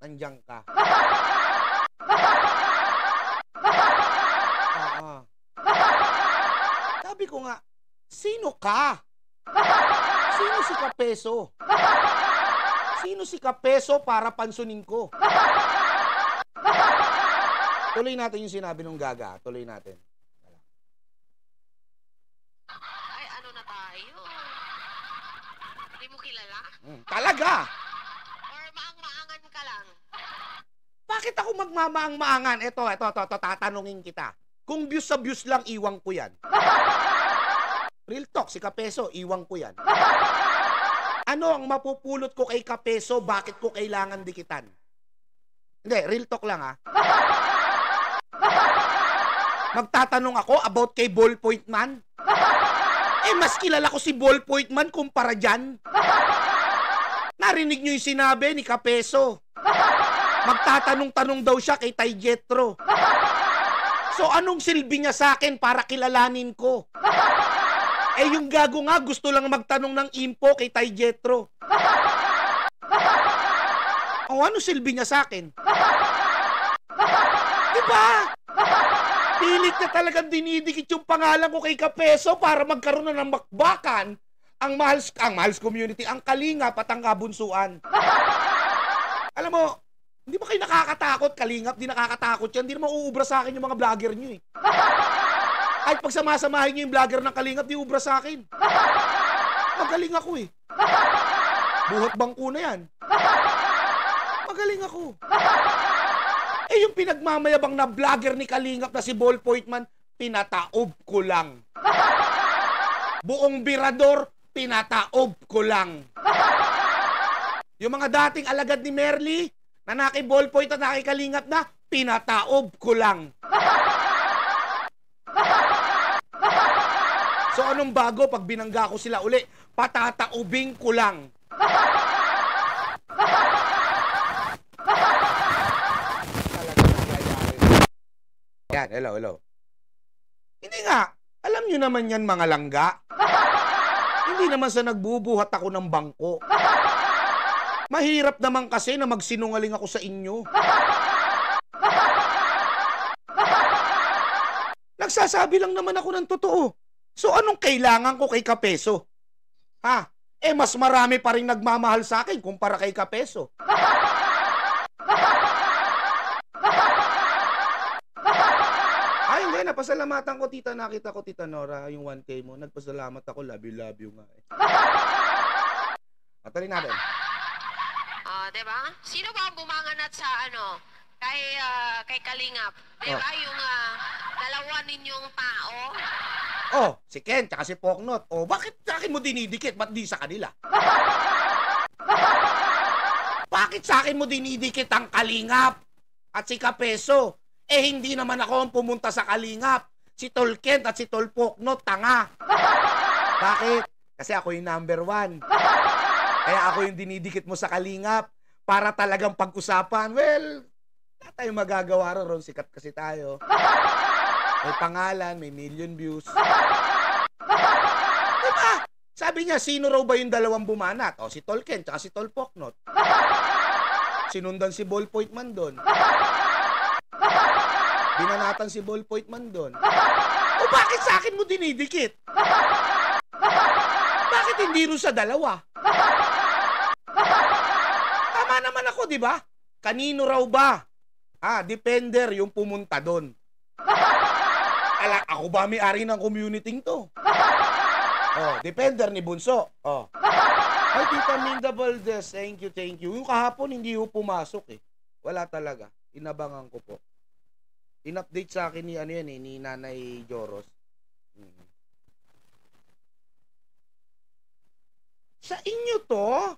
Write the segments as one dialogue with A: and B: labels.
A: nandiyan ka. Oo. Sabi ko nga, sino ka? Sino si Kapeso? Sino si Kapeso para pansunin ko? Tuloy natin yung sinabi ng Gaga. Tuloy natin.
B: Ay, ano na tayo? Hindi mo kilala?
A: Talaga?
B: Or maang-maangan ka lang?
A: Bakit ako magmamaang-maangan? Ito, tatanungin kita. Kung views sa views lang, iwang ko yan. Real talk, si Kapeso, iwang ko yan. Ano ang mapupulot ko kay Kapeso? Bakit ko kailangan dikitan? Hindi, real talk lang ha. Magtatanong ako about kay Ballpoint Man? Eh, mas kilala ko si Ballpoint Man kumpara dyan. Narinig nyo yung sinabi ni Kapeso. Magtatanong-tanong daw siya kay Tay Jetro. So, anong silbi niya sa akin para kilalanin ko? Eh, yung gago nga, gusto lang magtanong ng info kay Tay Jetro. O, ano silbi niya sa akin? Diba? Pilit na talagang dinidikit yung pangalan ko kay Kapeso para magkaroon na ng bakbakan ang Mahals Community, ang Kalingap at ang Kabunsuan. Alam mo, hindi ba kayo nakakatakot, Kalingap? Di nakakatakot yan. Di naman uubra sa akin yung mga vlogger nyo eh. Kahit pag samasamahin nyo yung vlogger ng Kalingap, di ubra sa akin. Magaling ako eh. Buhat bangko na yan. Magaling ako. Eh yung pinagmamayabang na vlogger ni Kalingap na si Ballpoint Man, pinataob ko lang. Buong Birador, pinataob ko lang. Yung mga dating alagad ni Merly, na naki Ballpoint at naki Kalingap na, pinataob ko lang. So anong bago pag binangga ko sila uli? Patataobing ko lang. Yan, hello. Hindi nga, alam nyo naman yan mga langga. Hindi naman sa nagbubuhat ako ng bangko. Mahirap naman kasi na magsinungaling ako sa inyo. Nagsasabi lang naman ako ng totoo. So anong kailangan ko kay Kapeso? Ha? Eh mas marami pa rin nagmamahal sa akin kumpara kay Kapeso. Ay hindi, napasalamatan ko tita, nakita ko tita Nora, yung 1K mo. Nagpasalamat ako, love you nga eh. Patuloy natin.
B: Diba? Sino ba ang bumanganat sa kay Kalingap? Diba? Yung dalawa ninyong tao?
A: Oh, si Ken, tsaka si Poknot. Oh, bakit sa akin mo dinidikit? Ba't di sa kanila? Bakit sa akin mo dinidikit ang Kalingap at si Kapeso? Eh, hindi naman ako ang pumunta sa Kalingap. Si Tol Ken at si Tol Poknot, tanga. Bakit? Kasi ako yung #1. Kaya ako yung dinidikit mo sa Kalingap para talagang pag-usapan. Well, wala tayong magagawa ron. Sikat kasi tayo. May pangalan, may million views. Diba? Sabi niya, sino raw ba yung dalawang bumanat? O, si Tol Ken, tsaka si Tol Poknot. Sinundan si Ballpoint Man doon. Binanatan si Ballpoint Man doon. O, bakit sa akin mo dinidikit? Bakit hindi rin sa dalawa? Tama naman ako, di ba? Kanino raw ba? Defender yung pumunta doon. Ako ba may-ari ng community to? Oh, defender ni Bunso. Oh. Ay, Tita Minda Valdez, thank you. Yung kahapon, hindi ho pumasok eh. Wala talaga. Inabangan ko po. In-update sa akin ni Nanay Joros. Sa inyo to?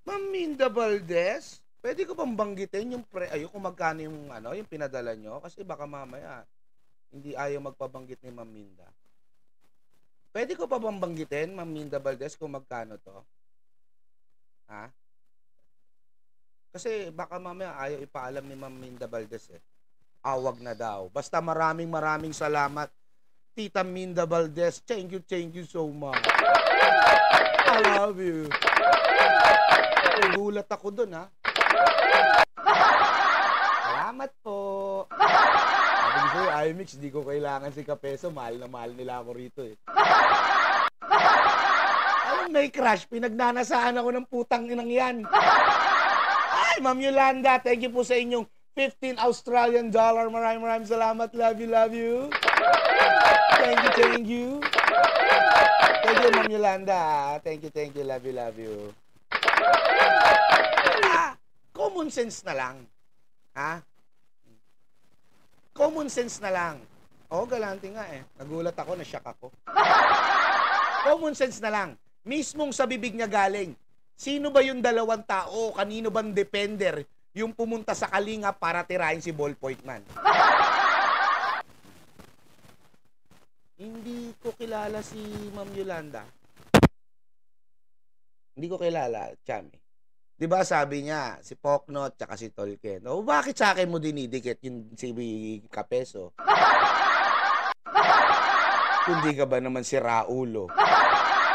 A: Ma'am Minda Valdez? Pwede ko bang banggitin yung kung magkano yung yung pinadala nyo? Kasi baka mamaya hindi ayaw magpabanggit ni Ma'am Minda. Pwede ko pa bang banggitin, Ma'am Minda Valdez, kung magkano to? Ha? Kasi baka mamaya ayaw ipaalam ni Ma'am Minda Valdez eh. Awag na daw. Basta maraming salamat, Tita Minda Valdez. Thank you so much. I love you. Nagulat ako dun ha. Salamat po. Sabi ko sa'yo, IMX, di ko kailangan si Kapeso. Mahal na mahal nila ako rito eh. Alam, may crush. Pinagnanasaan ako ng putang inang yan. Ay, Ma'am Yolanda, thank you po sa inyong 15 Australian dollar. Maraming salamat. Love you, love you. Thank you, thank you. Thank you, Ma'am Yolanda. Thank you, love you, love you. Common sense na lang. Ha? Common sense na lang. Oo, galante nga eh. Nagulat ako, na-shock ako. Common sense na lang. Mismong sa bibig niya galing. Sino ba yung dalawang tao? Kanino bang depender yung pumunta sa Kalinga para tirahin si Ballpoint Man? Hindi ko kilala si Ma'am Yolanda. Hindi ko kilala, Chami. Di ba sabi niya, si Poknot tsaka si Tolkien. O bakit sa akin mo dinidikit yung si Kapeso? Kundi ka ba naman si Raulo?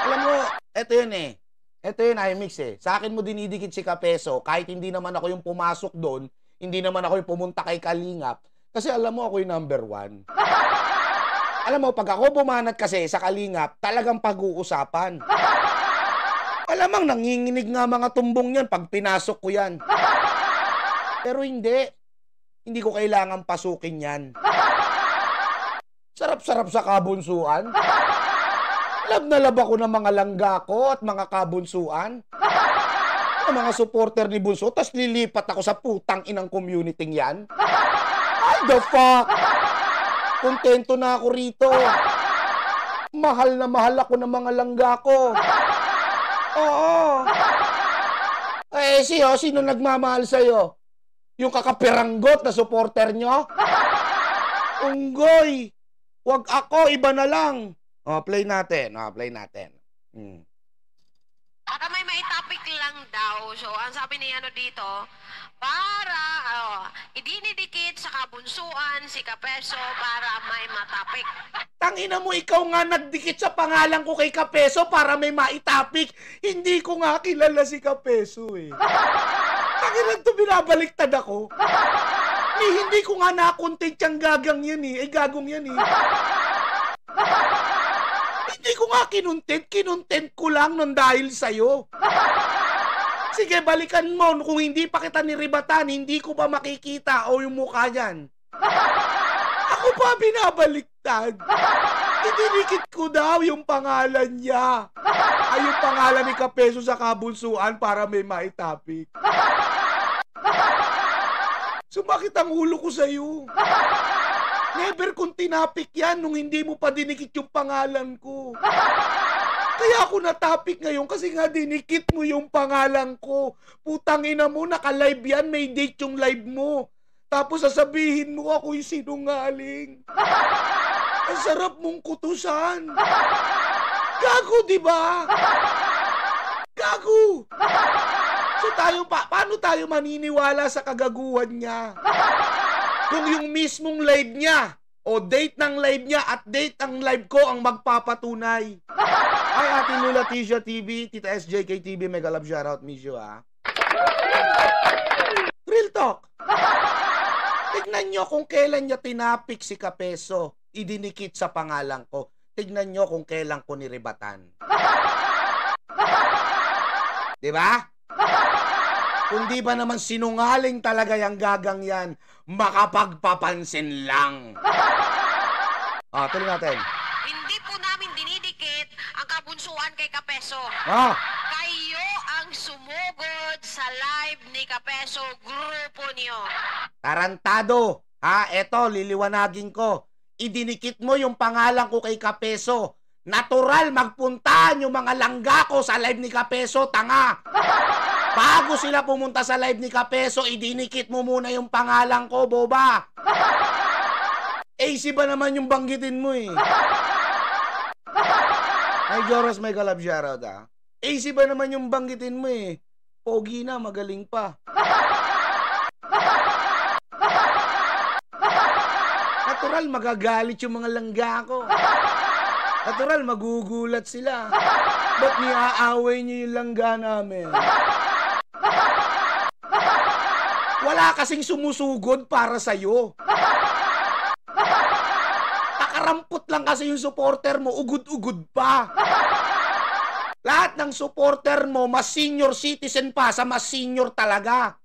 A: Alam mo, eto yun eh. Ito yun, IMX eh. Sa akin mo dinidikit si Kapeso, kahit hindi naman ako yung pumasok doon, hindi naman ako yung pumunta kay Kalingap, kasi alam mo ako yung number 1. Alam mo, pag ako bumanat kasi sa Kalingap, talagang pag-uusapan. Alamang nanginginig nga mga tumbong yan pag pinasok ko yan. Pero hindi. Hindi ko kailangan pasukin yan. Sarap-sarap sa kabunsuan. Lab na lab ako ng mga langga ko at mga kabunsuan. Ang mga supporter ni Bunso, tas lilipat ako sa putang inang community yan. Ay, the fuck! Kontento na ako rito. Mahal na mahal ako ng mga langga ko. Oo. Eh, sino nagmamahal sa'yo? Yung kakapiranggot na supporter nyo? Unggoy! Wag ako, iba na lang. Play natin. Play natin.
B: Baka may topic lang daw. So, ang sabi ni ano dito, para idinidikit sa kabunsuan si Kapeso para may matapik.
A: Tangina mo, ikaw nga nagdikit sa pangalan ko kay Kapeso para may maitapik. Hindi ko nga kilala si Kapeso eh. Tangina to, binabaliktad ako. Hindi ko nga nakontent yung gagang yan eh. Gagong yan eh. Hindi ko nga kinontent ko lang nun dahil sa'yo. Sige, balikan mo. Kung hindi pa kita niribatan, hindi ko ba makikita o yung mukha niyan? Ako pa binabaliktad. Idinikit ko daw yung pangalan niya. Ay, yung pangalan ni Kapeso sa kabunsuan para may maitapik. Sumakit ang ulo ko sa'yo. Never kong tinapik yan nung hindi mo pa dinikit yung pangalan ko. Kaya ako natapik ngayon kasi nga dinikit mo yung pangalan ko. Putang ina mo, naka-live yan, may date yung live mo. Tapos sasabihin mo ako yung sinungaling. Ang sarap mong kutusan. Gago, di ba? Gago. So paano tayo maniniwala sa kagaguhan niya? Kung yung mismong live niya o date ng live niya at date ng live ko ang magpapatunay. Ay, Ate Lula Tisha TV, Tita SJK TV, mega love shoutout, miss you ha. Real talk. Tignan nyo kung kailan niya tinapik si Kapeso, idinikit sa pangalan ko. Tignan nyo kung kailan ko niribatan. Diba? Kung di ba naman sinungaling talaga yung gagang yan, makapagpapansin lang. Tuloy natin.
B: Hindi po namin dinidikit ang kabunsuan kay Kapeso. Kayo ang sumugod sa live ni Kapeso, grupo niyo.
A: Tarantado. Eto, liliwanagin ko. Idinikit mo yung pangalan ko kay Kapeso. Natural, magpuntahan yung mga langga ko sa live ni Kapeso, tanga. Bago sila pumunta sa live ni Kapeso, idinikit mo muna yung pangalan ko, boba. AC ba naman yung banggitin mo eh? Ay, Joros, may galab shoutout ah. AC ba naman yung banggitin mo eh? Pogi na, magaling pa. Natural, magagalit yung mga langga ko. Natural, magugulat sila. Ba't niaaway niyo yung langga namin? Wala kasing sumusugod para sa'yo. Nakarampot lang kasi yung supporter mo, ugod-ugod pa. Lahat ng supporter mo, mas senior citizen pa sa mas senior talaga.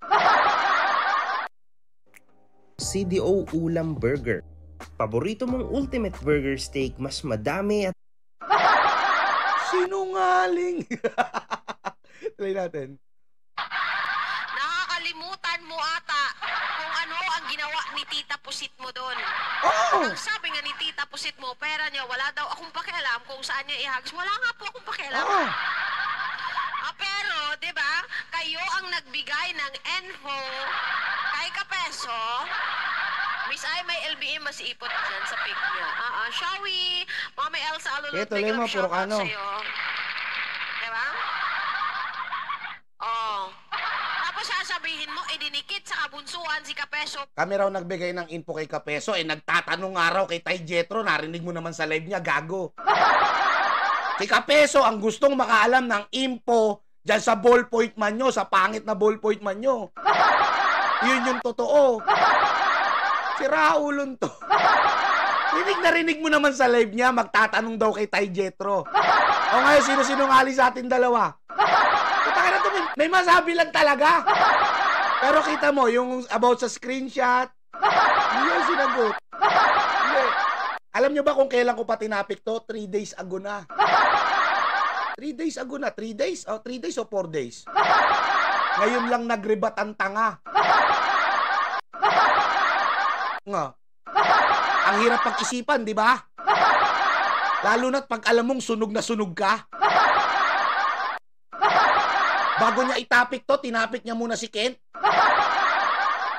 C: CDO Ulam Burger. Paborito mong ultimate burger steak, mas madami at
A: Sinungaling. Tuloy natin.
B: Nakakalimutan mo ata kung ano ang ginawa ni Tita Pusit mo doon.
A: Oh!
B: Ang sabi nga ni Tita Pusit mo, pera niya, wala daw akong pakialam kung saan niya ihagis. Wala nga po akong pakialam.
A: Oh!
B: Pero, di ba, kayo ang nagbigay ng info kay Kapeso. Miss Ay, may LBM masiipot dyan sa pic niya. Shawi, Mami Elsa Alulot,
A: Tuloy mo, puro ano.
B: sa'yo. Di ba? Oh. Tapos sasabihin mo, dinikit sa kabunsuan si Kapeso.
A: Kami raw nagbigay ng info kay Kapeso, nagtatanong nga raw kay Tay Jetro, narinig mo naman sa live niya, gago. Si Kapeso ang gustong makaalam ng info dyan sa ballpoint man nyo, sa pangit na ballpoint man nyo. Yun yung totoo. Si Raulon to. Rinig mo naman sa live niya, magtatanong daw kay Tay Jetro. O ngayon, sino-sinungali sa atin dalawa? Puta ka na to, may masabi lang talaga. Pero kita mo, yung about sa screenshot, hindi yan sinagot. Hindi. Alam nyo ba kung kailan ko pa tinapik to? 3 days ago na. 3 days ago na. 3 days? 3 days o 4 days? Ngayon lang nagrebat ang tanga. Nga. Ang hirap pag-isipan, di ba? Lalo na't pag alam mong sunog na sunog ka. Bago niya itapik to, tinapik niya muna si Kent.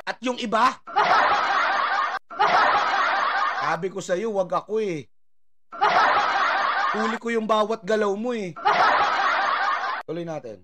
A: At yung iba. Sabi ko sa'yo, wag ako eh. Huli ko yung bawat galaw mo eh. Tuloy natin.